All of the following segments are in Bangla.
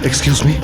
Excuse me.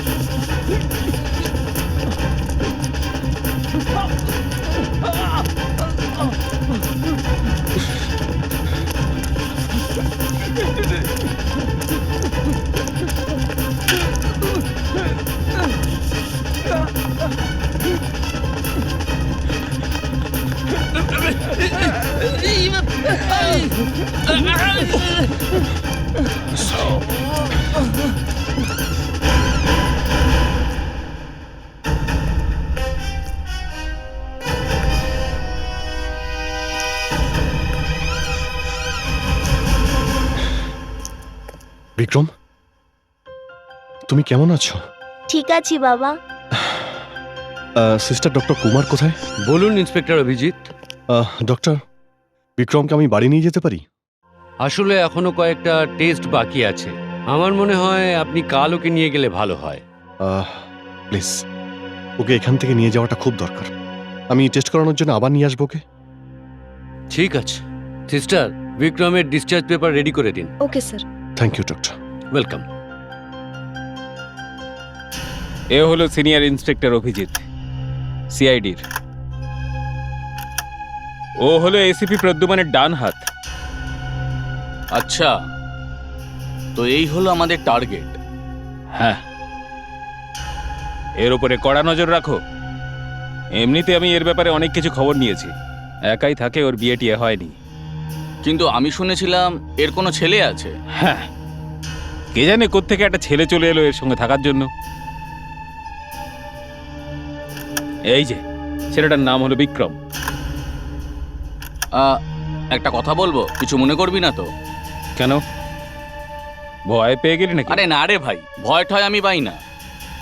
বিক্রম, তুমি কেমন আছো? ঠিক আছি বাবা। সিস্টার ডক্টর কুমার কোথায়? বলুন ইন্সপেক্টর অভিজিৎ। ডক্টর, বিক্রমকে আমি বাড়ি নিয়ে যেতে পারি? আসলে এখনো কয়েকটা টেস্ট বাকি আছে। আমার মনে হয় আপনি কাল ওকে নিয়ে গেলে ভালো হয়। প্লিজ, ওকে এখান থেকে নিয়ে যাওয়াটা খুব দরকার। আমি টেস্ট করানোর জন্য আবার নিয়ে আসবো ওকে। ঠিক আছে সিস্টার, বিক্রমের ডিসচার্জ পেপার রেডি করে দিন। Okay sir. Thank you doctor. Welcome. এ হলো সিনিয়র ইন্সপেক্টর অভিজিৎ, সিআইডির। ও হলো এসিপি প্রদ্যুমানের ডান হাত। আচ্ছা, তো এই হলো আমাদের টার্গেট। হ্যাঁ, এর উপরে কড়া নজর রাখো। এমনিতে আমি এর ব্যাপারে অনেক কিছু খবর নিয়েছি। একাই থাকে, ওর বিয়ে টিয়ে হয়নি। কিন্তু আমি শুনেছিলাম এর কোনো ছেলে আছে। হ্যাঁ, কে জানে কোত্থেকে একটা ছেলে চলে এলো এর সঙ্গে থাকার জন্য। এই যে ছেলেটার নাম হলো বিক্রম। একটা কথা বলবো, কিছু মনে করবি না তো? কেন, ভয় পেয়ে গেলি নাকি? আরে না রে ভাই, ভয় ঠয় আমি পাই না।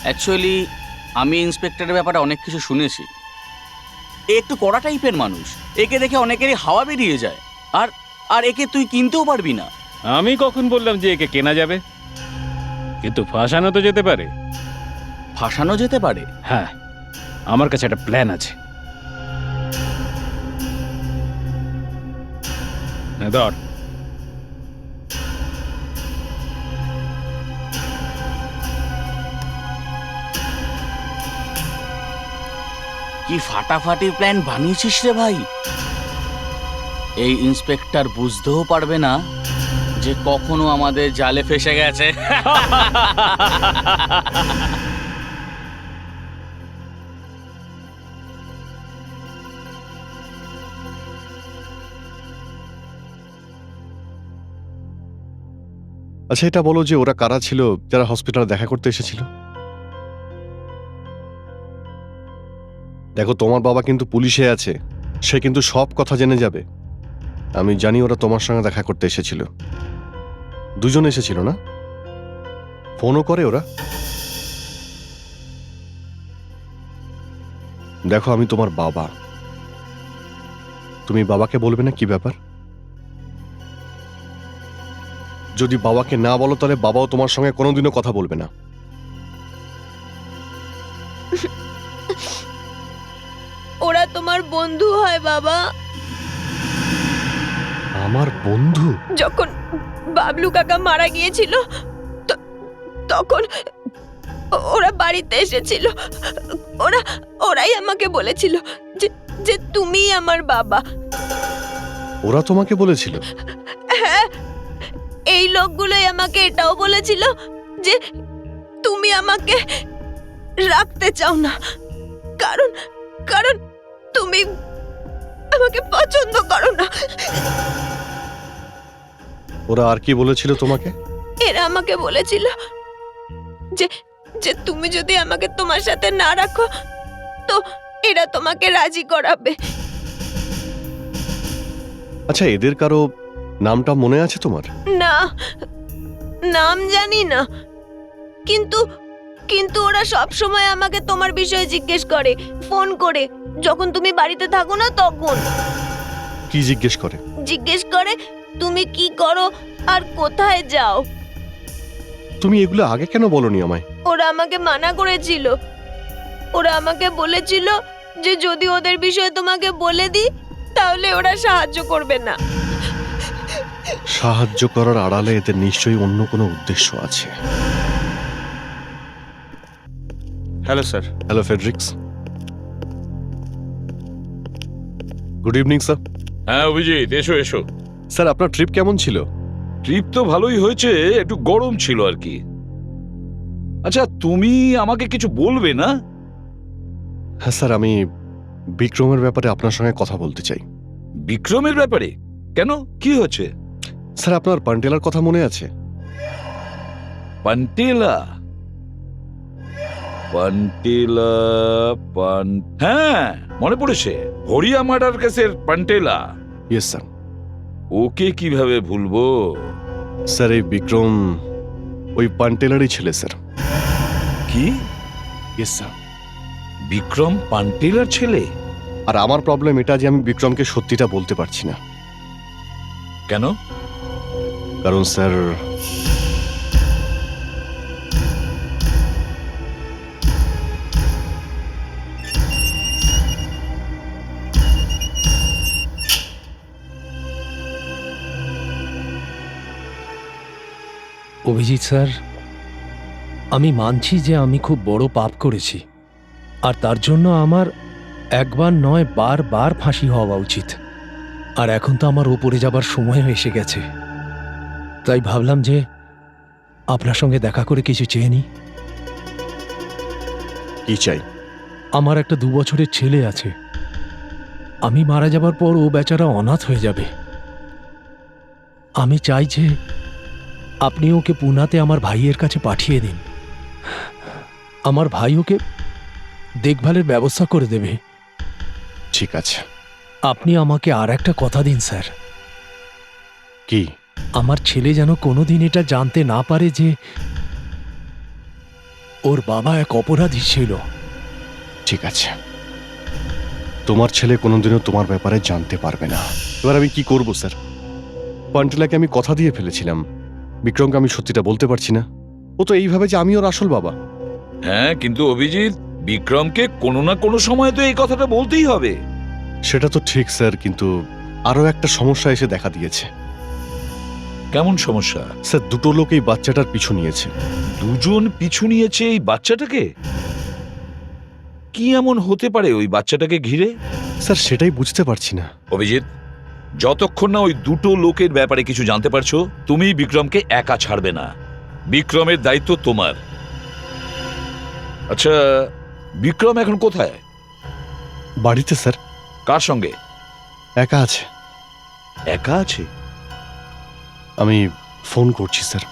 অ্যাকচুয়ালি আমি ইন্সপেক্টরের ব্যাপারে অনেক কিছু শুনেছি। এ একটু কড়া টাইপের মানুষ। একে দেখে অনেকেরই হাওয়া বেরিয়ে যায়। আর আর একে তুই কিনতেও পারবি না। আমি কখন বললাম যে একে কেনা যাবে? কিন্তু ফাঁসানো তো যেতে পারে। ফাঁসানো যেতে পারে? হ্যাঁ, আমার কাছে একটা প্ল্যান আছে। ধর, কি ফাটাফাটি প্ল্যান বানিয়েছিস রে ভাই। এই ইন্সপেক্টর বুঝতেও পারবে না যে কখনো আমাদের জালে ফেসে গেছে। আচ্ছা, এটা বলো যে ওরা কারা ছিল যারা হসপিটালে দেখা করতে এসেছিল? দেখো, তোমার বাবা কিন্তু পুলিশে আছে, সে কিন্তু সব কথা জেনে যাবে। আমি জানি ওরা তোমার সঙ্গে দেখা করতে এসেছিল। দুজন এসেছিল না? ফোনও করে ওরা। দেখো, আমি তোমার বাবা, তুমি বাবাকে বলবে না কি ব্যাপার? যদি বাবাকে না বলো তাহলে বাবাও তোমার সঙ্গে কোনোদিনও কথা বলবে না। ওরা তোমার বন্ধু হয় বাবা। আমার বন্ধু? যখন বাবলু কাকা মারা গিয়েছিল তখন ওরা বাড়িতে এসেছিল। ওরাই আমাকে বলেছিল যে তুমি আমার বাবা। ওরা তোমাকে বলেছিল? হ্যাঁ, এই লোকগুলোই আমাকে এটাও বলেছিল যে তুমি আমাকে রাখতে চাও না, কারণ কারণ তুমি আমাকে পছন্দ করো না। ওরা আর কি বলেছিল তোমাকে? এরা আমাকে বলেছিল যে যে তুমি যদি আমাকে তোমার সাথে না রাখো তো এরা তোমাকে রাজি করাবে। আচ্ছা, এদের কারো নামটা মনে আছে তোমার? না, নাম জানি না, কিন্তু কিন্তু ওরা সব সময় আমাকে তোমার বিষয়ে জিজ্ঞেস করে, ফোন করে, যখন তুমি বাড়িতে থাকো না তখন। কি জিজ্ঞেস করে? জিজ্ঞেস করে তুমি কি করো আর কোথায় যাও। তুমি এগুলো আগে কেন বলনি আমায়? ওরা আমাকে মানা করেছিল। ওরা আমাকে বলেছিল যে যদি ওদের বিষয়ে তোমাকে বলে দিই তাহলে ওরা সাহায্য করবে না। সাহায্য করার আড়ালে এদের নিশ্চয়ই অন্য কোনো উদ্দেশ্য আছে। Hello sir. Hello Fredericks, good evening sir. হ্যাঁ অভিজিৎ, এসো এসো। স্যার আপনার ট্রিপ কেমন ছিল? ট্রিপ তো ভালোই হয়েছে, একটু গরম ছিল আর কি। আচ্ছা, তুমি আমাকে কিছু বলবে না? হ্যাঁ স্যার, আমি বিক্রমের ব্যাপারে আপনার সঙ্গে কথা বলতে চাই। বিক্রমের ব্যাপারে? কেন, কি হচ্ছে? স্যার আপনার পান্টেলার কথা মনে আছে? পান্টেলা? পান্টেলা হ্যাঁ, মনে পড়েছে, হরিয়া মার্ডার কেসের পান্টেলা। Yes sir. ওকে কিভাবে ভুলবো? স্যার এই বিক্রম ওই পান্টেলারই ছেলে স্যার। কি? Yes sir. বিক্রম পান্টেলার ছেলে? আর আমার প্রবলেম এটা যে আমি বিক্রমকে সত্যিটা বলতে পারছি না। কেন? কারণ স্যার অভিজিৎ স্যার, আমি মানছি যে আমি খুব বড় পাপ করেছি, আর তার জন্য আমার একবার নয় বারবার ফাঁসি হওয়া উচিত। আর এখন তো আমার ওপরে যাবার সময় এসে গেছে, তাই ভাবলাম যে আপনার সঙ্গে দেখা করে কিছু চেয়ে নিই। কি চাই? আমার একটা 2 বছরের ছেলে আছে। আমি মারা যাবার পর ও বেচারা অনাথ হয়ে যাবে। আমি চাই যে আপনি ওকে পুনাতে আমার ভাইয়ের কাছে পাঠিয়ে দিন। আমার ভাই ওকে দেখভালের ব্যবস্থা করে দেবে। ঠিক আছে। আপনি আমাকে আর একটা কথা দিন স্যার। কি? আমার ছেলে যেন কোনোদিন এটা জানতে না পারে যে ওর বাবা এক অপরাধী ছিল। ঠিক আছে, তোমার ছেলে কোনোদিনও তোমার ব্যাপারে জানতে পারবে না। এবার আমি কি করব স্যার? পান্টেলাকে আমি কথা দিয়ে ফেলেছিলাম, বিক্রমকে আমি সত্যিটা বলতে পারছি না। ও তো এইভাবে যে আমি ওর আসল বাবা। হ্যাঁ, কিন্তু অভিজিৎ, বিক্রমকে কোনো না কোনো সময় তো এই কথাটা বলতেই হবে। সেটা তো ঠিক স্যার, কিন্তু আরও একটা সমস্যা এসে দেখা দিয়েছে। কেমন সমস্যা? স্যার 2 লোক এই বাচ্চাটার পিছু নিয়েছে। 2 জন পিছু নিয়েছে এই বাচ্চাটাকে? কি এমন হতে পারে ওই বাচ্চাটাকে ঘিরে? স্যার সেটাই বুঝতে পারছি না। অভিজিৎ, যতক্ষণ না ওই 2টো লোকের ব্যাপারে কিছু জানতে পারছো, তুমি বিক্রমকে একা ছাড়বে না। বিক্রমের দায়িত্ব তোমার। আচ্ছা, বিক্রম এখন কোথায়? বাড়িতে স্যার। কার সঙ্গে? একা আছে। একা আছে? আমি ফোন করছি স্যার।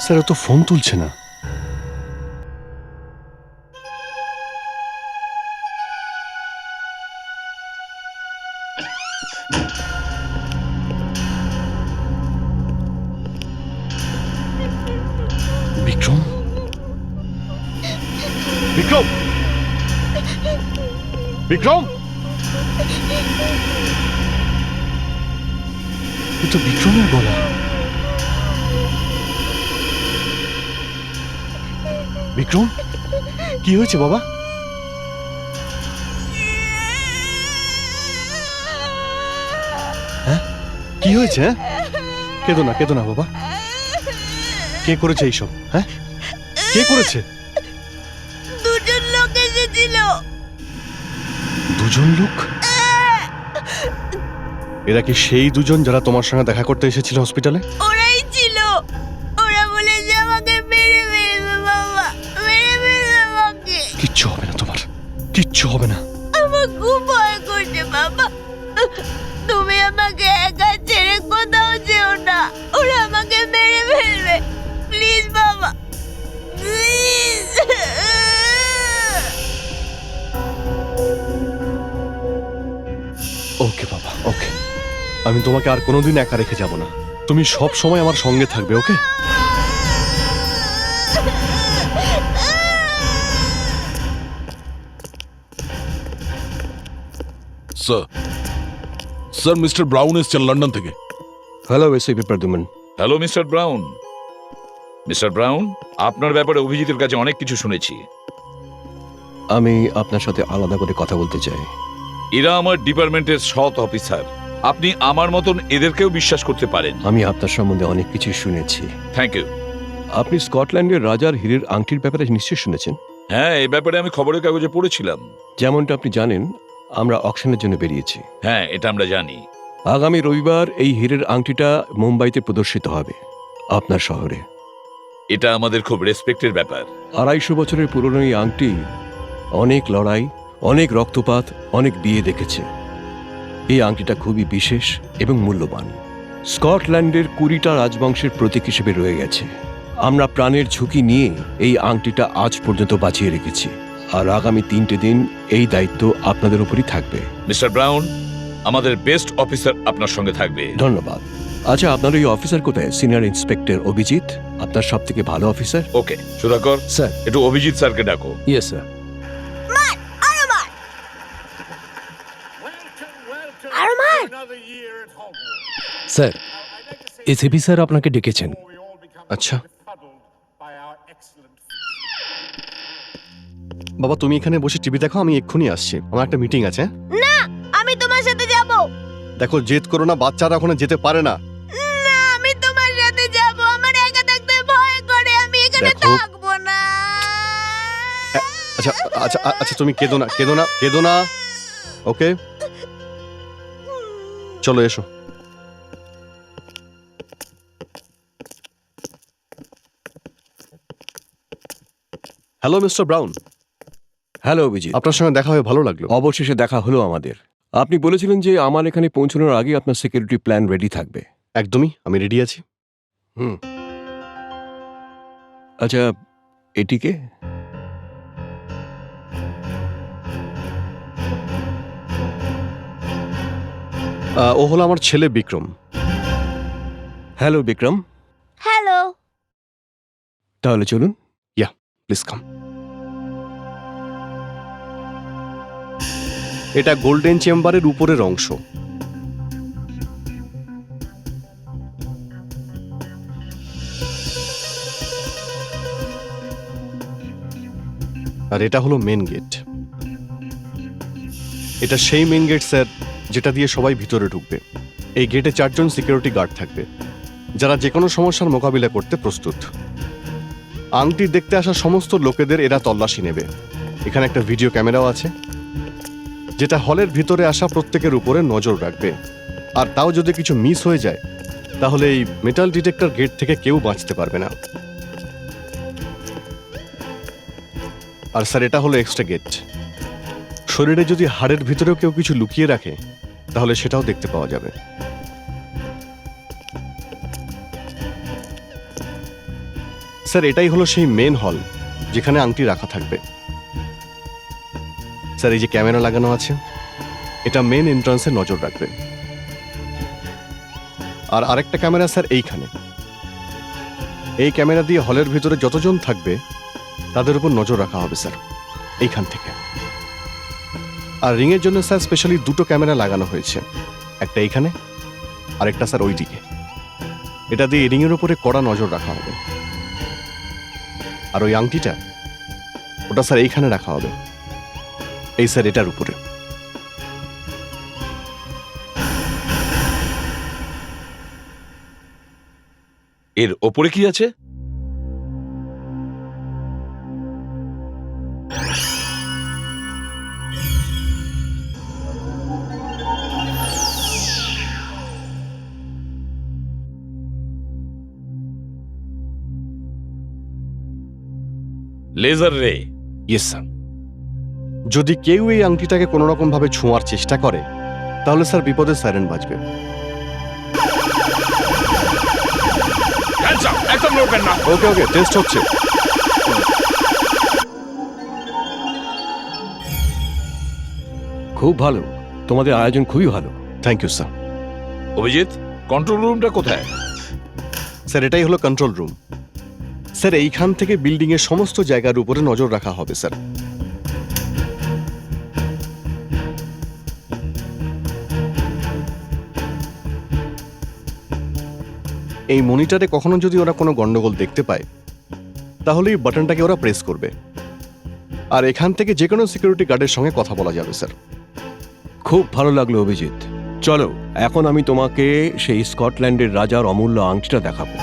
স্যার ও তো ফোন তুলছে না। বিক্রম, বিক্রম, বিক্রম, এ তো বিক্রমের গলা। বিক্রম, কি হয়েছে বাবা? হ্যাঁ, কি হয়েছে? কেঁদো না, কেঁদো না বাবা। কে করেছে এইসব? হ্যাঁ, কে করেছে? 2জন লোক এসেছিল। 2জন লোক? এরা কি সেই 2জন যারা তোমার সঙ্গে দেখা করতে এসেছিল হসপিটালে? ওরাই ছিল। ওরা বলেছে আমাকে মেরে ফেলবে বাবা, মেরে ফেলবে আমাকে। কিচ্ছু হবে না তোমার, কিচ্ছু হবে না। আমার খুব ভয় করছে বাবা। তুমি আমাকে একা ছেড়ে কোথাও যেও না, ওরা আমাকে মেরে ফেলবে। প্লিজ বাবা, প্লিজ। ওকে বাবা, ওকে। আমি তোমাকে আর কোনোদিন একা রেখে যাব না। তুমি সব সময় আমার সঙ্গে থাকবে, okay? Sir, sir mister Brown এসছেন লন্ডন থেকে। Hello SIP Pradyuman. Hello mister Brown. Mister Brown, আপনার ব্যাপারে অভিজিতের কাছে অনেক কিছু শুনেছি। আমি আপনার সাথে আলাদা করে কথা বলতে চাই। এরা আমার ডিপার্টমেন্টের সৎ অফিসার। আপনি আমার মতন এদেরকেও বিশ্বাস করতে পারেন। আমি আপনার সম্বন্ধে অনেক কিছু শুনেছি। Thank you. আপনি স্কটল্যান্ডের রাজার হীরের আংটির ব্যাপারে নিশ্চয়ই শুনেছেন। হ্যাঁ, এই ব্যাপারে আমি খবরের কাগজে পড়েছিলাম। যেমনটা আপনি জানেন, আমরা অকশনের জন্য বেরিয়েছি। হ্যাঁ, এটা আমরা জানি। আগামী রবিবার এই হীরের আংটিটা মুম্বাইতে প্রদর্শিত হবে, আপনার শহরে। এটা আমাদের খুব রেসপেক্টের ব্যাপার। 250 বছরের পুরনো এই আংটি অনেক লড়াই, অনেক রক্তপাত, অনেক বিয়ে দেখেছে। এই আংটিটা খুবই বিশেষ এবং মূল্যবান। স্কটল্যান্ডের 20টা রাজবংশের প্রতীক হিসেবে রয়ে গেছে। আমরা প্রাণের ঝুঁকি নিয়ে এই আংটিটা আজ পর্যন্ত বাঁচিয়ে রেখেছি, আর আগামী 3টে দিন এই দায়িত্ব আপনাদের উপরই থাকবে। মিস্টার ব্রাউন, আমাদের বেস্ট অফিসার আপনার সঙ্গে থাকবে। ধন্যবাদ। আচ্ছা, আপনার এই অফিসার কোথায়? সিনিয়র ইন্সপেক্টর অভিজিৎ আপনার সব থেকে ভালো অফিসার। ওকে সুধাকর, স্যার। একটু অভিজিৎ স্যারকে ডাকো। Yes sir. আরো মার, আরো মার। স্যার, এসিপি স্যার আপনাকে ডেকেছেন। আচ্ছা বাবা, তুমি এখানে বসে টিভি দেখো, আমি এক্ষুনি আসছি। আমার একটা মিটিং আছে। না, আমি তোমার সাথে যাব। দেখো, জেদ করো না, বাচ্চারা ওখানে যেতে পারে না। না, আমি তোমার সাথে যাব। আমার একা থাকতে ভয় করে, আমি এখানে দেখো। থাকবো না। আচ্ছা আচ্ছা আচ্ছা, তুমি কেঁদো না, কেঁদো না, কেঁদো না। ওকে, চলো এসো। Hello mister brown. Hello Abhijit. আপনার সঙ্গে দেখা হয়ে ভালো লাগলো। অবশেষে দেখা হলো আমাদের। আপনি বলেছিলেন যে আমার এখানে পৌঁছানোর আগে আপনার সিকিউরিটি প্ল্যান রেডি থাকবে। একদমই, আমি রেডি আছি। আচ্ছা, এটিকে? ও হলো আমার ছেলে বিক্রম। হ্যালো বিক্রম। হ্যালো। তাহলে চলুন। Please come. এটা গোল্ডেন চেম্বারের উপরের অংশ। আর এটা হলো মেন গেট। এটা সেই মেন গেট স্যার, যেটা দিয়ে সবাই ভিতরে ঢুকবে। এই গেটে 4 জন সিকিউরিটি গার্ড থাকবে, যারা যে কোনো সমস্যার মোকাবিলা করতে প্রস্তুত। আংটি দেখতে আসা সমস্ত লোকেদের এরা তল্লাশি নেবে। এখানে একটা ভিডিও ক্যামেরাও আছে, যেটা হলের ভিতরে আসা প্রত্যেকের উপরে নজর রাখবে। আর তাও যদি কিছু মিস হয়ে যায়, তাহলে এই মেটাল ডিটেক্টর গেট থেকে কেউ বাঁচতে পারবে না। আর স্যার, এটা হলো এক্সট্রা গেট। শরীরে যদি হাড়ের ভিতরেও কেউ কিছু লুকিয়ে রাখে, তাহলে সেটাও দেখতে পাওয়া যাবে। স্যার, এটাই হলো সেই মেন হল, যেখানে আংটি রাখা থাকবে। স্যার, এই যে ক্যামেরা লাগানো আছে, এটা মেন এন্ট্রান্সে নজর রাখবে। আর আরেকটা ক্যামেরা স্যার এইখানে। এই ক্যামেরা দিয়ে হলের ভিতরে যতজন থাকবে তাদের উপর নজর রাখা হবে স্যার, এইখান থেকে। আর রিংয়ের জন্য স্যার স্পেশালি 2টো ক্যামেরা লাগানো হয়েছে, একটা এইখানে আর একটা স্যার ওইদিকে। এটা দিয়ে রিংয়ের উপরে কড়া নজর রাখা হবে। আর ওই আংটিটা, ওটা স্যার এইখানে রাখা হবে, এই স্যার এটার উপরে। এর ওপরে কি আছে? লেজার রে। Yes sir. যদি কেউ এই আংটিটাকে কোনো রকম ভাবে ছোঁয়ার চেষ্টা করে, তাহলে স্যার বিপদের সাইরেন বাজবে। একদম লড়বেন না। ওকে ওকে, টেস্ট হচ্ছে। খুব ভালো, তোমাদের আয়োজন খুবই ভালো। Thank you sir. Abhijit, control রুমটা কোথায়? স্যার, এটাই হলো কন্ট্রোল রুম। স্যার, এইখান থেকে বিল্ডিং এর সমস্ত জায়গার উপরে নজর রাখা হবে স্যার। এই মনিটরে কখনো যদি ওরা কোনো গন্ডগোল দেখতে পায় তাহলে এই বাটনটাকে ওরা প্রেস করবে, আর এখান থেকে যে কোনো সিকিউরিটি গার্ডের সঙ্গে কথা বলা যাবে স্যার। খুব ভালো লাগলো অভিজিৎ। চলো এখন আমি তোমাকে সেই স্কটল্যান্ডের রাজার অমূল্য আংটিটা দেখাবো।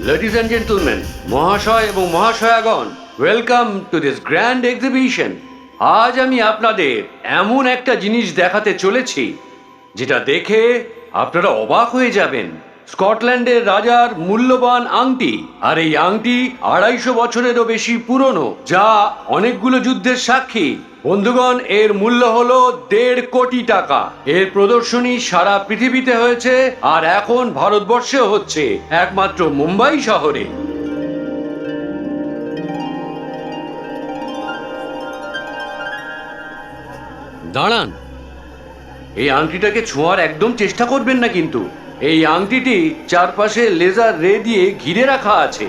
লেডিজ অ্যান্ড জেন্টলম্যান, মহাশয় এবং মহাশয়াগণ, welcome to this grand exhibition. আজ আমি আপনাদের এমন একটা জিনিস দেখাতে চলেছি যেটা দেখে আপনারা অবাক হয়ে যাবেন। স্কটল্যান্ডের রাজার মূল্যবান আংটি, আর এই আংটি 250 বছরেরও বেশি পুরনো, যা অনেকগুলো যুদ্ধের সাক্ষী। বন্ধুগণ, এর মূল্য হলো 1.5 কোটি টাকা। এর প্রদর্শনী সারা পৃথিবীতে হয়েছে, আর এখন ভারতবর্ষেও হচ্ছে, একমাত্র মুম্বাই শহরে। দাঁড়ান, এই আংটিটাকে ছোঁয়ার একদম চেষ্টা করবেন না কিন্তু। এই আংটিটি চারপাশে লেজার রে দিয়ে ঘিরে রাখা আছে।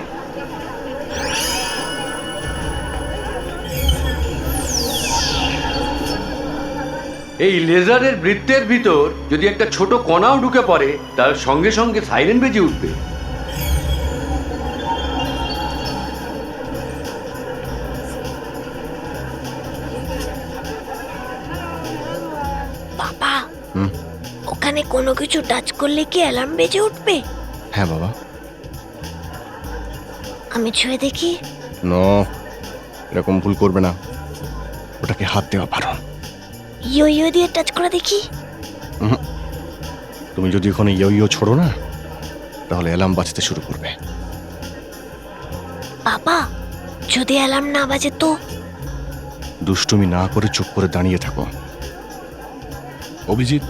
এই লেজারের বৃত্তের ভিতর যদি একটা ছোট কণাও ঢুকে পড়ে, তার সঙ্গে সঙ্গে সাইরেন বেজে উঠবে। বাবা, ওখানে কোনো কিছু টাচ করলে কি অ্যালার্ম বেজে উঠবে? হ্যাঁ বাবা। আমি ছুঁয়ে দেখি। নো, এরকম ভুল করবে না, ওটাকে হাত দেওয়া বারণ। ইয়ো ইয়ো দিয়ে টাচ করে দেখি। তুমি যদি ওখানে ইয়ো ছোড়ো না, তাহলে অ্যালার্ম বাজতে শুরু করবে। বাবা, যদি অ্যালার্ম না বাজে তো? দুষ্টুমি না করে চুপ করে দাঁড়িয়ে থাকো। অভিজিৎ,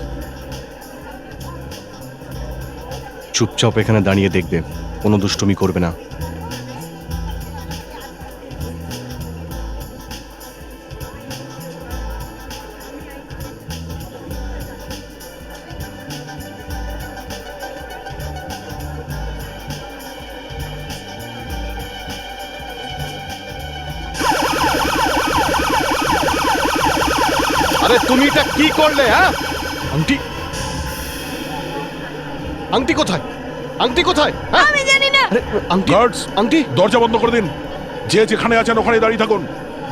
চুপচাপ এখানে দাঁড়িয়ে দেখবে, কোনো দুষ্টুমি করবে না। আরে তুমি এটা কি করলে? হ্যাঁ, আংটি আংটি কোথায়? আংটি কোথায়? হ্যাঁ? আমি জানি না। আরে, আংটি গার্ডস, আংটি দরজা বন্ধ করে দিন। যে যেখানে আছেন ওখানে দাঁড়িয়ে থাকুন।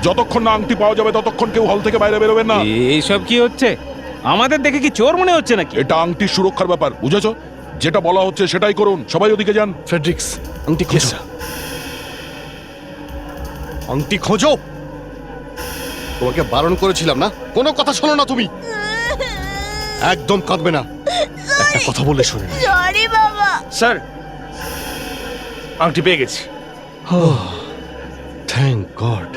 যতক্ষণ না আংটি পাওয়া যাবে ততক্ষণ কেউ হল থেকে বাইরে বেরোবেন না। এইসব কি হচ্ছে? আমাদের দেখে কি চোর মনে হচ্ছে নাকি? এটা আংটির সুরক্ষার ব্যাপার, বুঝেছো? যেটা বলা হচ্ছে সেটাই করুন। সবাই ওদিকে যান। ফ্রেডরিক্স, আংটি খোঁজো। আংটি খোঁজো। তোমাকে বারণ করেছিলাম না, কোনো কথা শোনো না তুমি। একদম কাঁদবে না, একটা কথা বলে শুনে না। সরি বাবা। স্যার, আংটি পেয়ে গেছি। Thank god.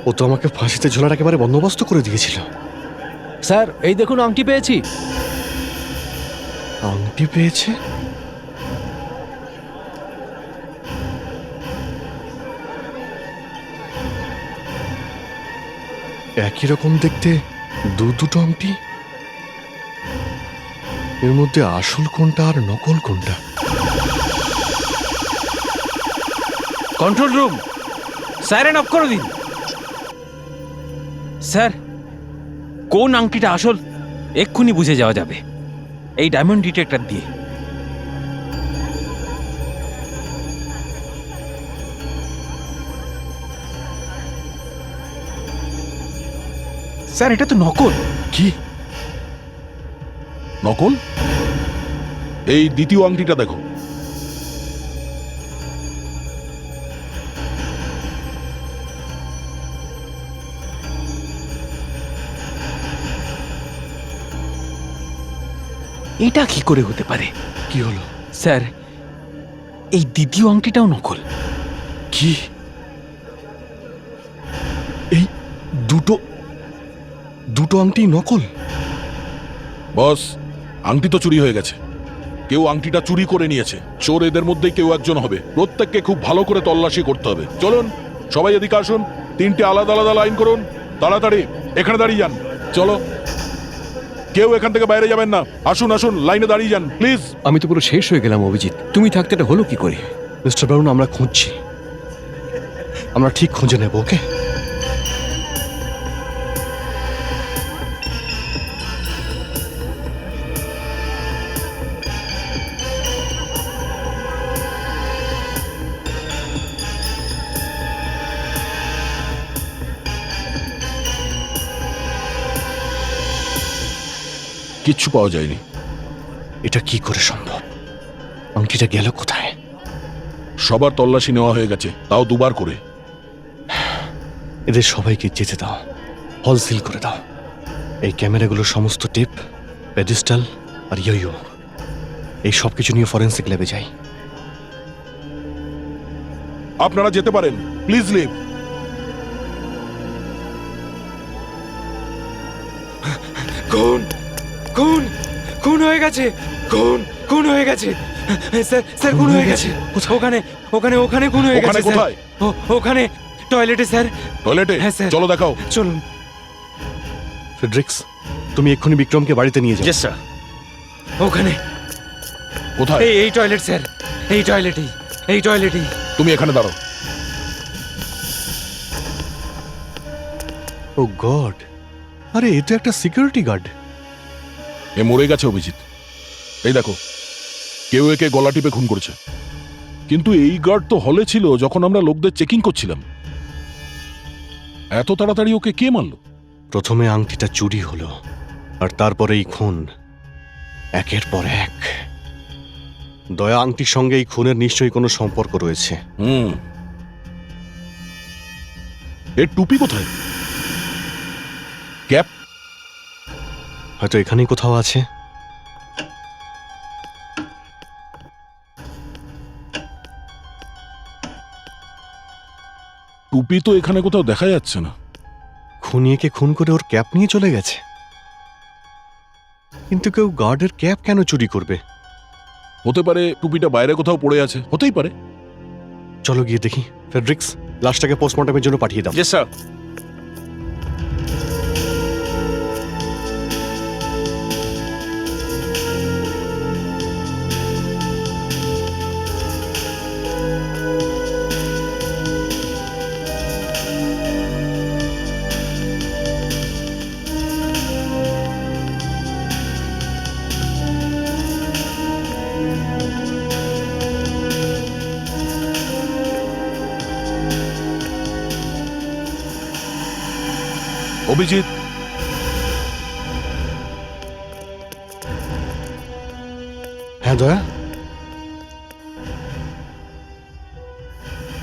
ও তো আমাকে ফাঁসিতে ঝোলার একেবারে বন্দোবস্ত করে দিয়েছিল। স্যার, এই দেখুন আংটি পেয়েছি। আংটি পেয়েছে? একই রকম দেখতে দুটো আংটি, এর মধ্যে আসল কোনটা আর নকল কোনটা? কন্ট্রোল রুম, সাইরেন অফ করে দিন। স্যার, কোন আংটিটা আসল এক্ষুনি বুঝে যাওয়া যাবে এই ডায়মন্ড ডিটেক্টর দিয়ে। স্যার, এটা তো নকল। কি নকল? এই দ্বিতীয় আংটিটা দেখো। এটা কি করে হতে পারে? কি হলো? স্যার, এই দ্বিতীয় আংটিটাও নকল। কি? এই দুটো আংটি নকল? বস, আংটি তো চুরি হয়ে গেছে, কেউ আংটিটা চুরি করে নিয়েছে। চোর এদের মধ্যেই কেউ একজন হবে। প্রত্যেককে খুব ভালো করে তল্লাশি করতে হবে। চলুন সবাই এদিকে আসুন, 3টে আলাদা আলাদা লাইন করুন। তাড়াতাড়ি এখানে দাঁড়িয়ে যান। চলো, কেউ এখান থেকে বাইরে যাবেন না। আসুন আসুন, লাইনে দাঁড়িয়ে যান প্লিজ। আমি তো পুরো শেষ হয়ে গেলাম অভিজিৎ, তুমি থাকতে এটা হলো কি করে? মিস্টার ব্রাউন, আমরা খুঁজছি, আমরা ঠিক খুঁজে নেব, ওকে? কিচ্ছু পাওয়া যায়নি। এটা কি করে সম্ভব? আংটিটা গেল কোথায়? সবার তল্লাশি নেওয়া হয়ে গেছে, তাও 2বার করে। এদের সবাইকে যেতে দাও, হল সিল করে দাও। এই ক্যামেরাগুলোর সমস্ত টিপ, পেডিস্টাল আর ইয়ো এই সব কিছু নিয়ে ফরেন্সিক ল্যাবে যাই। আপনারা যেতে পারেন, প্লিজ লিভ। খুন খুন খুন হয়ে গেছে, খুন খুন হয়ে গেছে স্যার, স্যার খুন হয়ে গেছে। ওখানে ওখানে ওখানে খুন হয়ে ওখানে গেছে স্যার। কোথায়? ওখানে টয়লেটে স্যার। টয়লেটে? হ্যাঁ, স্যার। চলো দেখাও। চলুন। ফেডরিক্স, তুমি এক্ষুনি বিক্রমকে বাড়িতে নিয়ে যাও। স্যার। ওখানে কোথায়? এই টয়লেট স্যার, এই টয়লেটেই, এই টয়লেটেই। তুমি এখানে দাঁড়াও। ও গড, আরে এ তো একটা সিকিউরিটি গার্ড। এ মরে গেছে অভিজিৎ। এই দেখো, কেউ একে গলা টিপে খুন করেছে। কিন্তু এই গার্ড তো হলে ছিল যখন আমরা লোকদের চেকিং করছিলাম। এত তাড়াতাড়ি ওকে কে মারলো? প্রথমে আংটিটা চুরি হলো, আর তারপরেই খুন, একের পর এক। দয়া আংটির সঙ্গে এই খুনের নিশ্চয়ই কোনো সম্পর্ক রয়েছে। এর টুপি কোথায়? ক্যাপ? হয়তো এখানেই কোথাও আছে। টুপি তো এখানে কোথাও দেখা যাচ্ছে না। খুনিয়েকে খুন করে ওর ক্যাপ নিয়ে চলে গেছে। কিন্তু কেউ গার্ডের ক্যাপ কেন চুরি করবে? হতে পারে টুপিটা বাইরে কোথাও পড়ে আছে, হতেই পারে। চলো গিয়ে দেখি। ফেডরিক্স, লাশটাকে পোস্টমর্টমের জন্য পাঠিয়ে দাও। জি স্যার। অভিজিৎ, হ্যাঁ দয়া।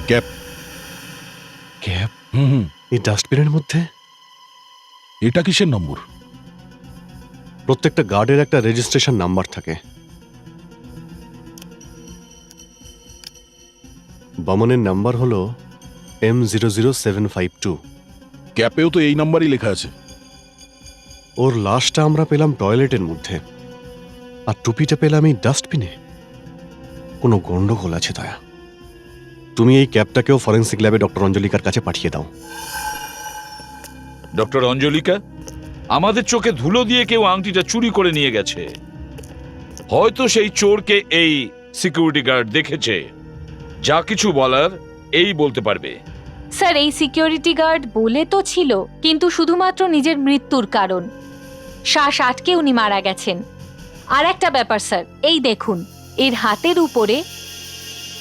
ক্যাপ। ক্যাপ হুম, এই ডাস্টবিনের মধ্যে? এটা কিসের নম্বর? প্রত্যেকটা গার্ডের একটা রেজিস্ট্রেশন নাম্বার থাকে। বামনের নাম্বার হলো M00752। ক্যাপেও তো এই নাম্বারই লেখা আছে। ওর লাশটা আমরা পেলাম টয়লেটের মধ্যে, আর টুপিটা পেলাম এই ডাস্টবিনে। কোনো গন্ডগোল আছে দয়া। তুমি এই ক্যাপটাকেও ফরেন্সিক ল্যাবে ডক্টর অঞ্জলিকার কাছে পাঠিয়ে দাও। ডক্টর অঞ্জলিকা, আমাদের চোখে ধুলো দিয়ে কেউ আংটিটা চুরি করে নিয়ে গেছে। হয়তো সেই চোরকে এই সিকিউরিটি গার্ড দেখেছে। যা কিছু বলার এই বলতে পারবে। স্যার, এই সিকিউরিটি গার্ড বলে তো ছিল, কিন্তু শুধুমাত্র নিজের মৃত্যুর কারণ, শ্বাস আটকে উনি মারা গেছেন। আর একটা ব্যাপার স্যার, এই দেখুন, এর হাতের উপরে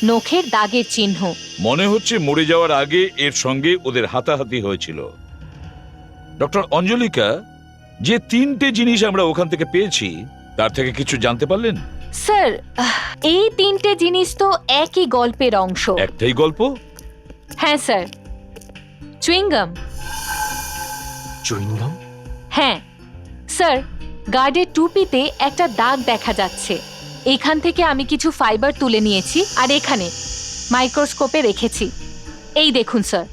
নখের দাগের চিহ্ন। মনে হচ্ছে মরে যাওয়ার আগে এর সঙ্গে ওদের হাতাহাতি হয়েছিল। ডক্টর অঞ্জলিকা, যে 3টে জিনিস আমরা ওখান থেকে পেয়েছি তার থেকে কিছু জানতে পারলেন? স্যার, এই 3টে জিনিস তো একই গল্পের অংশ। একটাই গল্প? হ্যাঁ স্যার, চুইংগাম। চুইংগাম? হ্যাঁ স্যার, গার্ডের টুপিতে একটা দাগ দেখা যাচ্ছে। এখান থেকে আমি কিছু ফাইবার তুলে নিয়েছি আর এখানে মাইক্রোস্কোপে রেখেছি। এই দেখুন স্যার,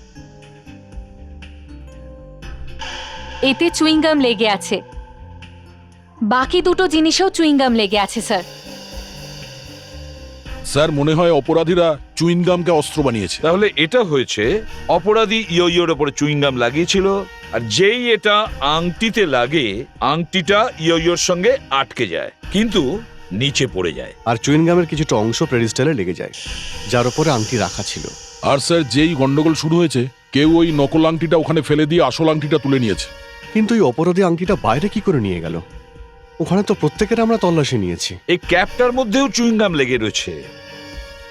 এতে চুইংগাম লেগে আছে। বাকি দুটো জিনিসেও চুইংগাম লেগে আছে স্যার। স্যার মনে হয় অপরাধীরা চুইনগামকে অস্ত্র বানিয়েছে। তাহলে এটা হয়েছে অপরাধী ইয়োর ওপরে চুইংগাম লাগিয়েছিল, আর যেই এটা আংটিতে লাগে আংটিটা ইয়োর সঙ্গে আটকে যায়, কিন্তু নিচে পড়ে যায়। আর চুইনগামের কিছুটা অংশ প্রেডিস্টালে লেগে যায়, যার উপরে আংটি রাখা ছিল। আর স্যার যেই গন্ডগোল শুরু হয়েছে কেউ ওই নকল আংটিটা ওখানে ফেলে দিয়ে আসল আংটিটা তুলে নিয়েছে। কিন্তু এই অপরাধী আংটিটা বাইরে কি করে নিয়ে গেল? ওখানে তো প্রত্যেকের আমরা তল্লাশি নিয়েছি। এই ক্যাপটার মধ্যেও চুইংগাম লেগে রয়েছে,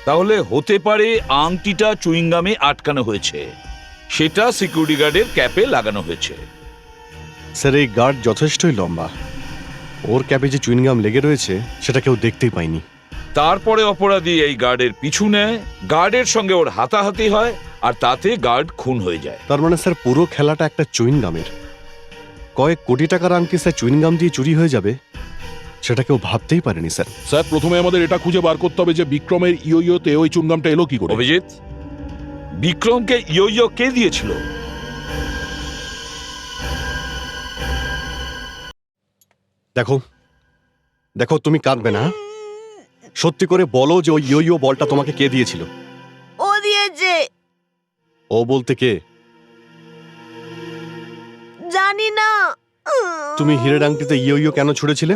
তাহলে হতে পারে আংটিটা চুইংগামে আটকানো হয়েছে, সেটা সিকিউরিটি গার্ডের ক্যাপে লাগানো হয়েছে। স্যার এই গার্ড যথেষ্টই লম্বা, ওর ক্যাপে যে চুইনগাম লেগে রয়েছে সেটা কেউ দেখতেই পায়নি। তারপরে অপরাধী এই গার্ডের পিছু নেয়, গার্ডের সঙ্গে ওর হাতাহাতি হয়, আর তাতে গার্ড খুন হয়ে যায়। তার মানে স্যার পুরো খেলাটা একটা চুইনগামের। কয়েক কোটি টাকার আংটি স্যার চুইনগাম দিয়ে চুরি হয়ে যাবে সেটা কেউ ভাবতেই পারেনি স্যার। স্যার প্রথমে আমাদের এটা খুঁজে বার করতে হবে যে বিক্রমের ইয়োতে ওই চুইনগামটা এলো কি করে। অভিজিৎ, বিক্রমকে ইয়ো কে দিয়েছিল? দেখো দেখো, তুমি কাঁদবে না। সত্যি করে বলো যে ওই ইয়ো বলটা তোমাকে কে দিয়েছিল? ও দিয়েছে। ও বলতে কে? জানি না। তুমি হীরের আংটিতে ইয়ো কেন ছুড়েছিলে?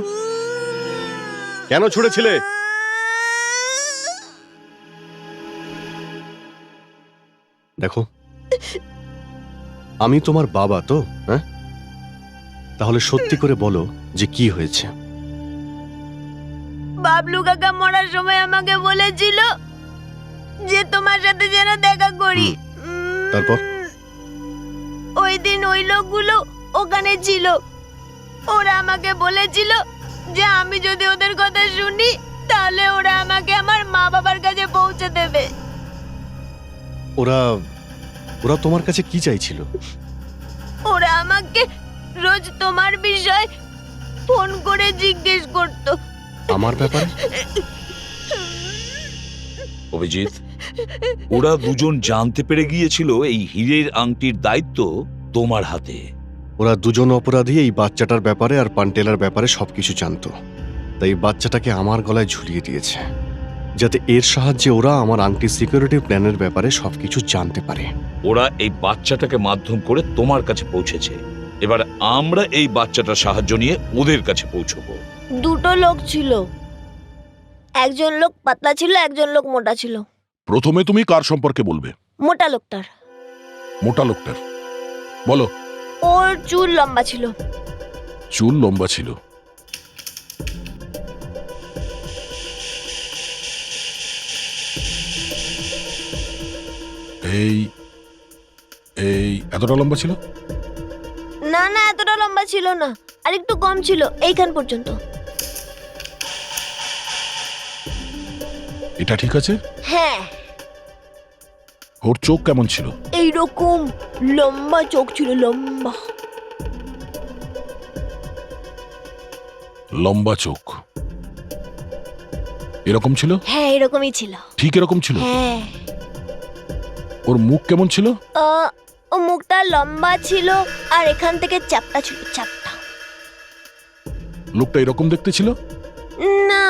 কেন ছুড়েছিলে? দেখো, আমি তোমার বাবা তো, হ্যাঁ? তাহলে সত্যি করে বলো যে কি হয়েছে। বাবলু কাকা মরার সময় আমাকে বলেছিল যে তোমার সাথে যেন দেখা করি। তারপর? ওই দিন ওই লোকগুলো ওখানে ছিল, ওরা আমাকে বলেছিল যে আমি যদি ওদের কথা শুনি তাহলে ওরা আমাকে আমার মা বাবার কাছে পৌঁছে দেবে। ওরা ওরা তোমার কাছে কি চাইছিল? ওরা আমাকে রোজ তোমার বিষয় ফোন করে জিজ্ঞেস করতো। আমার ব্যাপারে? অভিজিৎ, ওরা দুজন জানতে পেরে গিয়েছিল এই হীরের আংটির দায়িত্ব তোমার হাতে। ওরা দুজন অপরাধী এই বাচ্চাটার ব্যাপারে আর পান্টেলার ব্যাপারে সবকিছু জানতো, তাই বাচ্চাটাকে আমার গলায় ঝুলিয়ে দিয়েছে যাতে এর সাহায্যে ওরা আমার আংটি সিকিউরিটি প্ল্যানের ব্যাপারে সবকিছু জানতে পারে। ওরা এই বাচ্চাটাকে মাধ্যম করে তোমার কাছে পৌঁছেছে, এবার আমরা এই বাচ্চাটার সাহায্য নিয়ে ওদের কাছে পৌঁছবো। দুটো লোক ছিল, একজন লোক পাতলা ছিল, একজন লোক মোটা ছিল। প্রথমে তুমি কার সম্পর্কে বলবে? মোটা লোকটার। মোটা লোকটার বলো। ওর চুল লম্বা ছিল। চুল লম্বা ছিল। এই এই এতটা লম্বা ছিল? না না, এতটা লম্বা ছিল না, আর একটু কম ছিল, এইখান পর্যন্ত। এটা ঠিক আছে? হ্যাঁ। ওর চোখ কেমন ছিল? এইরকম লম্বা চোখ ছিল, লম্বা। লম্বা চোখ এরকম ছিল? হ্যাঁ, এরকমই ছিল। ঠিক এরকম ছিল? হ্যাঁ। ওর মুখ কেমন ছিল? ও মুখটা লম্বা ছিল আর এখান থেকে চাপটা ছিল, চাপটা। লোকটা এরকম দেখতে ছিল? না,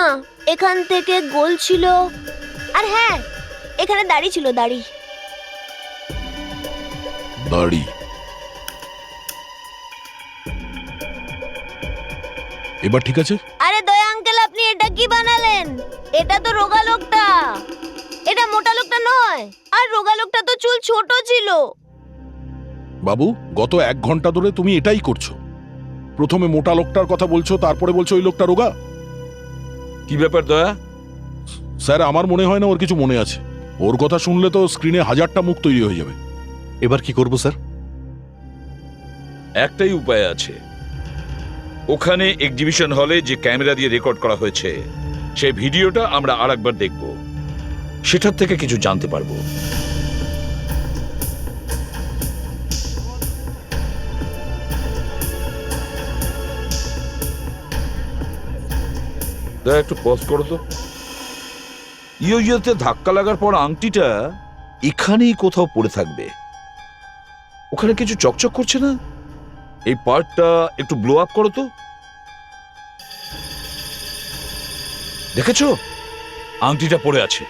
এখান থেকে গোল ছিল, আর হ্যাঁ এখানে দাড়ি ছিল, দাড়ি। দাড়ি। এবার ঠিক আছে? আরে দয়া আঙ্কেল, আপনি এটা কি বানালেন? এটা তো রোগা লোকটা, এটা মোটা লোকটা নয়। আর রোগা লোকটা তো চুল ছোট ছিল। বাবু, গত 1 ঘন্টা ধরে তুমি এটাই করছো। প্রথমে মোটা লোকটার কথা বলছো, তারপরে বলছো ওই লোকটা রোগা। কি ব্যাপার দয়া? স্যার আমার মনে হয় না ওর কিছু মনে আছে। ওর কথা শুনলে তো স্ক্রিনে 1000টা মুখ তৈরি হয়ে যাবে। এবার কি করব স্যার? একটাই উপায় আছে। ওখানে এক্সিবিশন হলে যে ক্যামেরা দিয়ে রেকর্ড করা হয়েছে সেই ভিডিওটা আমরা আরেকবার দেখব, সেটার থেকে কিছু জানতে পারবো। দয়া একটু পজ করো তো। ইয়োতে ধাক্কা লাগার পর আংটিটা এখানেই কোথাও পড়ে থাকবে। ওখানে কিছু চকচক করছে না? এই পার্টটা একটু ব্লো আপ করো তো। দেখেছো আংটিটা পড়ে আছে।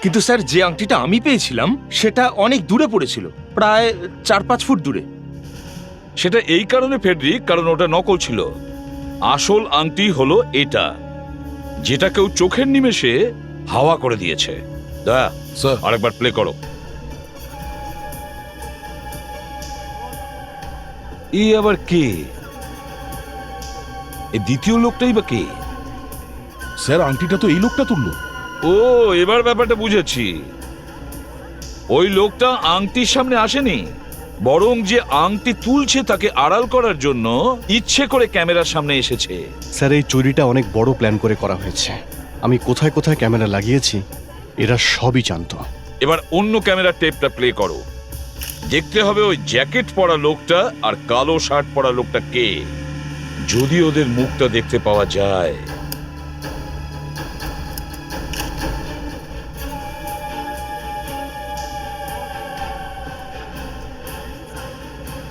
কিন্তু স্যার যে আংটিটা আমি পেয়েছিলাম সেটা অনেক দূরে পড়েছিল, প্রায় 4-5 ফুট দূরে। সেটা এই কারণে ফেডরিক, কারণ ওটা নকল ছিল। আসল আংটি হলো এটা, যেটা কেউ চোখের নিমেষে হাওয়া করে দিয়েছে। দয়া স্যার আরেকবার প্লে করো। এই আবার কে? এই দ্বিতীয় লোকটাই বা কে? স্যার আংটিটা তো এই লোকটা তুললো। ও, এবার ব্যাপারটা বুঝেছি। ওই লোকটা আংটির সামনে আসেনি, বরং যে আংটি তুলছে তাকে আড়াল করার জন্য ইচ্ছে করে ক্যামেরার সামনে এসেছে। স্যার এই চুরিটা অনেক বড় প্ল্যান করে করা হয়েছে। আমি কোথায় কোথায় ক্যামেরা লাগিয়েছি এরা সবই জানতো। এবার অন্য ক্যামেরার টেপটা প্লে করো। দেখতে হবে ওই জ্যাকেট পরা লোকটা আর কালো শার্ট পরা লোকটা কে। যদি ওদের মুখটা দেখতে পাওয়া যায়।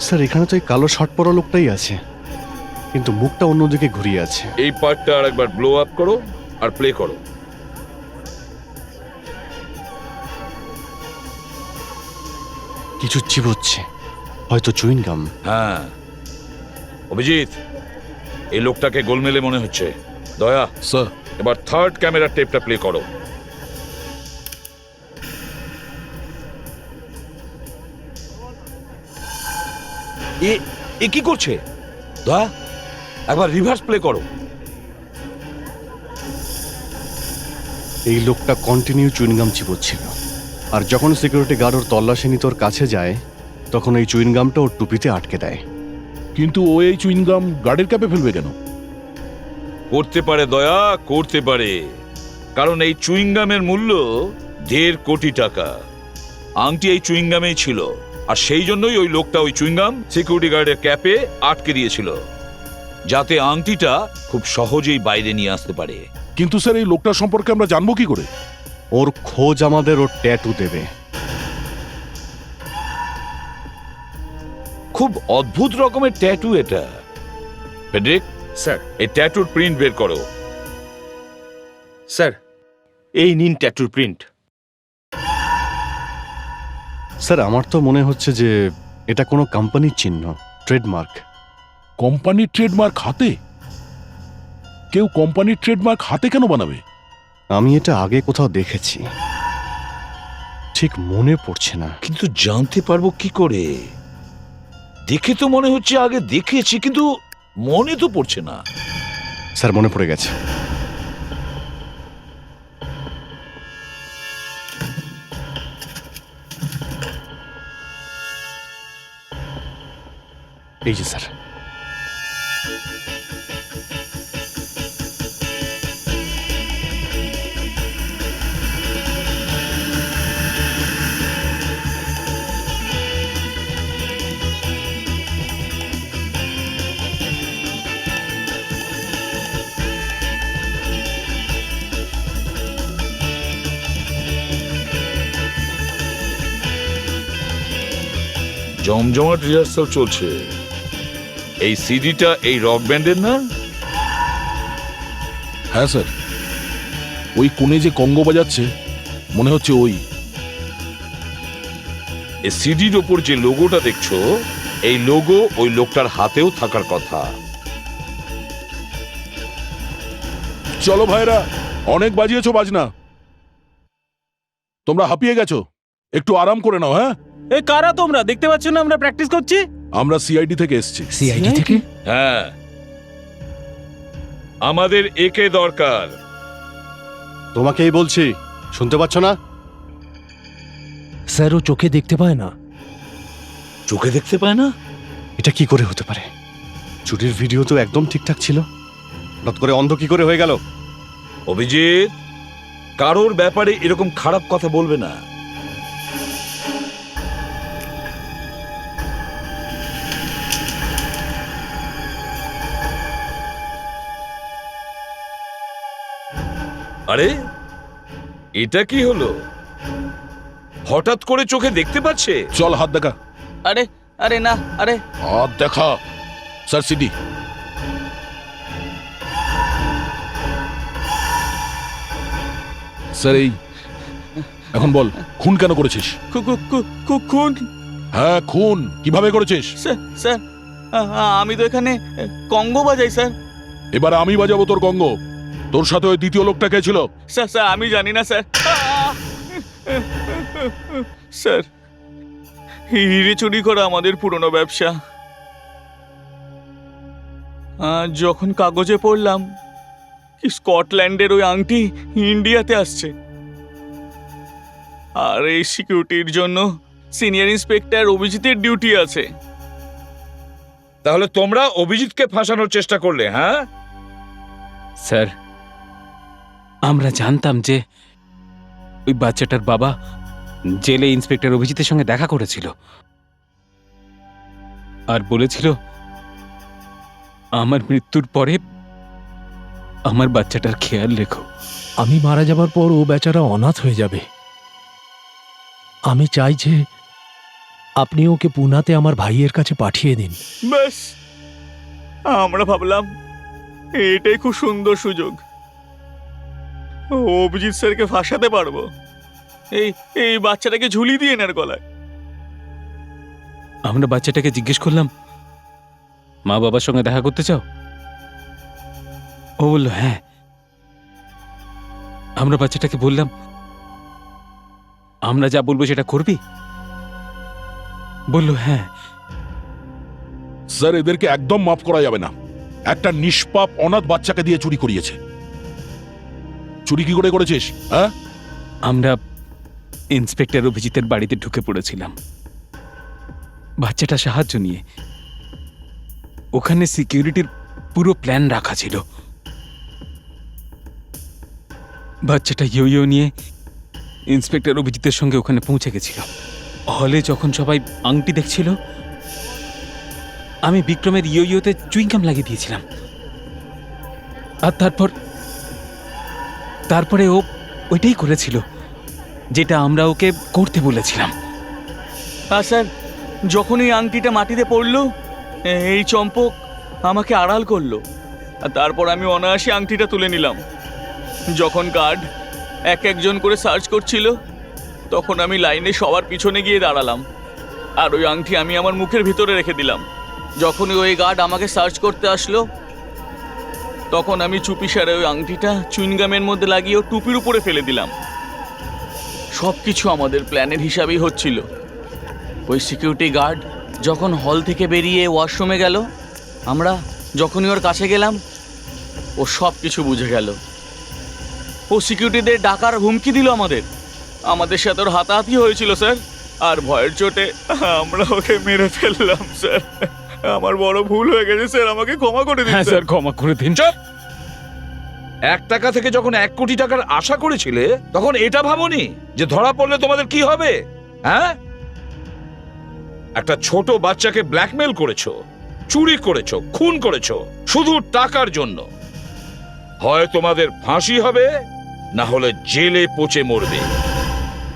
স্যার এখানে তো এই কালো শার্ট পরা লোকটাই আছে, কিন্তু মুখটা অন্যদিকে ঘুরিয়ে আছে। এই পার্টটা আরেকবার ব্লো আপ করো আর প্লে করো। কিছু চিবোচ্ছে, হয়তো চুইং গাম। হ্যাঁ অভিজিৎ, এই লোকটাকে গোলমেলে মনে হচ্ছে। দয়া স্যার এবার থার্ড ক্যামেরার টেপটা প্লে করো। এ কি করছে? দয়া একবার রিভার্স প্লে করো। এই লোকটা কন্টিনিউ চুইনগাম চিবোচ্ছিল, আর যখন সিকিউরিটি গার্ড ওর তল্লাশি নিতে ওর কাছে যায় তখন এই চুইনগামটা ওর টুপিতে আটকে দেয়। কিন্তু ও এই চুইংগাম গার্ডের ক্যাপে ফেলবে কেন? করতে পারে দয়া, করতে পারে, কারণ এই চুইংগামের মূল্য 1.5 কোটি টাকা। আংটি এই চুইংগামেই ছিল, আর সেই জন্যই ওই লোকটা ওই চুইংগাম সিকিউরিটি গার্ডের ক্যাপে আটকে দিয়েছিল, যাতে আংটিটা খুব সহজেই বাইরে নিয়ে আসতে পারে। কিন্তু স্যার এই লোকটার সম্পর্কে আমরা জানবো কি করে? ওর খোঁজ আমাদের ওর ট্যাটু দেবে। খুব অদ্ভুত রকমের ট্যাটু এটা। ফেডরিক, স্যার এই ট্যাটুর প্রিন্ট বের করো। স্যার এই নিন ট্যাটুর প্রিন্ট। স্যার আমার তো মনে হচ্ছে যে এটা কোনো কোম্পানির চিহ্ন, ট্রেডমার্ক। কোম্পানির ট্রেডমার্ক হাতে? কেউ কোম্পানির ট্রেডমার্ক হাতে কেন বানাবে? আমি এটা আগে কোথাও দেখেছি, ঠিক মনে পড়ছে না। কিন্তু জানতে পারবো কি করে? দেখে তো মনে হচ্ছে আগে দেখেছি, কিন্তু মনে তো পড়ছে না। স্যার মনে পড়ে গেছে। এই যে স্যার, জমজমাট রিহার্সাল চলছে। এই সিডিটা এই রক ব্যান্ডের না? হ্যাঁ স্যার, ওই কোণে যে কঙ্গো বাজাচ্ছে মনে হচ্ছে ওই। এই সিডির ওপর যে লোগোটা দেখছো, এই লোগো ওই লোকটার হাতেও থাকার কথা। চলো ভাইরা, অনেক বাজিয়েছো বাজনা, তোমরা হাঁপিয়ে গেছো, একটু আরাম করে নাও। হ্যাঁ, এ কারা তোমরা? দেখতে পাচ্ছ না আমরা প্র্যাকটিস করছি? আমরা সিআইডি থেকে এসেছি। সিআইডি থেকে? হ্যাঁ, আমাদের একে দরকার। তোমাকেই বলছি, শুনতে পাচ্ছ না? স্যার ও চোখে দেখতে পায় না। চোখে দেখতে পায় না? এটা কি করে হতে পারে? চুরির ভিডিও তো একদম ঠিকঠাক ছিল, হঠাৎ করে অন্ধ কি করে হয়ে গেল? অভিজিৎ, কারোর ব্যাপারে এরকম খারাপ কথা বলবে না। আরে এটা কি হলো? হঠাৎ করে চোখে দেখতে পাচ্ছে? চল হাত দেখা। আরে আরে না, আরে হাত দেখা। Sir CD. স্যার এই এখন বল খুন কেন করেছিস? খুন হ্যাঁ খুন কিভাবে করেছিস? স্যার আমি তো এখানে কঙ্গো বাজাই স্যার। এবার আমি বাজাবো তোর কঙ্গ। তোর সাথে ওই দ্বিতীয় লোকটা কে ছিল? স্যার আমি জানি না স্যার। স্যার হিরে চুরি করা আমাদের পুরনো ব্যবসা। যখন কাগজে পড়লাম কি স্কটল্যান্ডের ওই আংটি ইন্ডিয়াতে আসছে, আর এই সিকিউরিটির জন্য সিনিয়র ইন্সপেক্টর অভিজিতের ডিউটি আছে। তাহলে তোমরা অভিজিৎকে ফাঁসানোর চেষ্টা করলে, হ্যাঁ? স্যার আমরা জানতাম যে ওই বাচ্চাটার বাবা জেলে ইন্সপেক্টর অভিজিতের সঙ্গে দেখা করেছিল আর বলেছিল আমার মৃত্যুর পরে আমার বাচ্চাটার খেয়াল রেখো। আমি মারা যাবার পর ও বেচারা অনাথ হয়ে যাবে। আমি চাই যে আপনি ওকে পুনাতে আমার ভাইয়ের কাছে পাঠিয়ে দিন। ব্যাস আমরা ভাবলাম এটাই খুব সুন্দর সুযোগ, অভিজিৎ স্যারকে ফাঁসাতে পারবো এই বাচ্চাটাকে ঝুলি দিয়ে এনার গলায়। আমরা বাচ্চাটাকে জিজ্ঞেস করলাম মা বাবার সঙ্গে দেখা করতে চাও? ও বলল হ্যাঁ। আমরা বাচ্চাটাকে বললাম আমরা যা বলবো সেটা করবি? বলল হ্যাঁ। স্যার এদেরকে একদম মাফ করা যাবে না। একটা নিষ্পাপ অনাথ বাচ্চাকে দিয়ে চুরি করিয়েছে। চুরি কি করে করেছিস? হ্যাঁ, আমরা ইন্সপেক্টর অভিজিতের বাড়িতে ঢুকে পড়েছিলাম বাচ্চাটা সাহায্য নিয়ে। ওখানে সিকিউরিটির পুরো প্ল্যান রাখা ছিল। বাচ্চাটা ইয়ো নিয়ে ইন্সপেক্টর অভিজিতের সঙ্গে ওখানে পৌঁছে গেছিল। হলে যখন সবাই আংটি দেখছিল, আমি বিক্রমের ইয়োতে চুইংগাম লাগিয়ে দিয়েছিলাম। আর তারপরে ও ওইটাই করেছিল যেটা আমরা ওকে করতে বলেছিলাম। স্যার যখন এই আংটিটা মাটিতে পড়লো, এই চম্পক আমাকে আড়াল করলো, আর তারপর আমি অনায়াসে আংটিটা তুলে নিলাম। যখন গার্ড একজন করে সার্চ করছিল, তখন আমি লাইনে সবার পিছনে গিয়ে দাঁড়ালাম, আর ওই আংটি আমি আমার মুখের ভিতরে রেখে দিলাম। যখনই ওই গার্ড আমাকে সার্চ করতে আসলো, তখন আমি চুপিসারে ওই আংটিটা চুইংগামের মধ্যে লাগিয়ে টুপির উপরে ফেলে দিলাম। সব কিছু আমাদের প্ল্যানের হিসাবেই হচ্ছিল। ওই সিকিউরিটি গার্ড যখন হল থেকে বেরিয়ে ওয়াশরুমে গেল, আমরা যখনই ওর কাছে গেলাম, ও সব কিছু বুঝে গেল। ও সিকিউরিটিদের ডাকার হুমকি দিল আমাদের সাথে ওর হাতাহাতি হয়েছিল স্যার, আর ভয়ের চোটে আমরা ওকে মেরে ফেললাম স্যার। আমার বড় ভুল হয়ে গেছে স্যার, আমাকে ক্ষমা করে দিন হ্যাঁ স্যার, ক্ষমা করে দিন। চুপ! 1 টাকা থেকে যখন 1 কোটি টাকার আশা করেছিলে, তখন এটা ভাবোনি যে ধরা পড়লে তোমাদের কি হবে? হ্যাঁ, একটা ছোট বাচ্চাকে ব্ল্যাকমেল করেছো, চুরি করেছো, খুন করেছো শুধু টাকার জন্য। হয় তোমাদের ফাঁসি হবে, না হলে জেলে পচে মরবে।